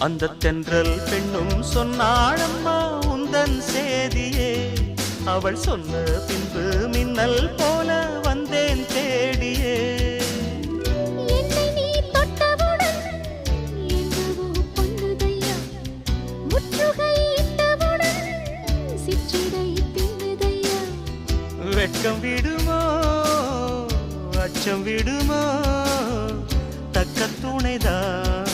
அந்த தென்றல் பெண்ணும் சொன்னாளம்மா உந்தன் சேதியே. அவள் சொன்ன பின்பு மின்னல் போல வந்தேன் தேடியே. என்னை நீ தொட்டவுடன் என்னவோ பொன்னுதையா, முற்றுகை இட்டவுடன் சிற்றிடை தின்னுதையா. வெட்கம் விடுமோ அச்சம் விடுமோ தக்க துணைதான்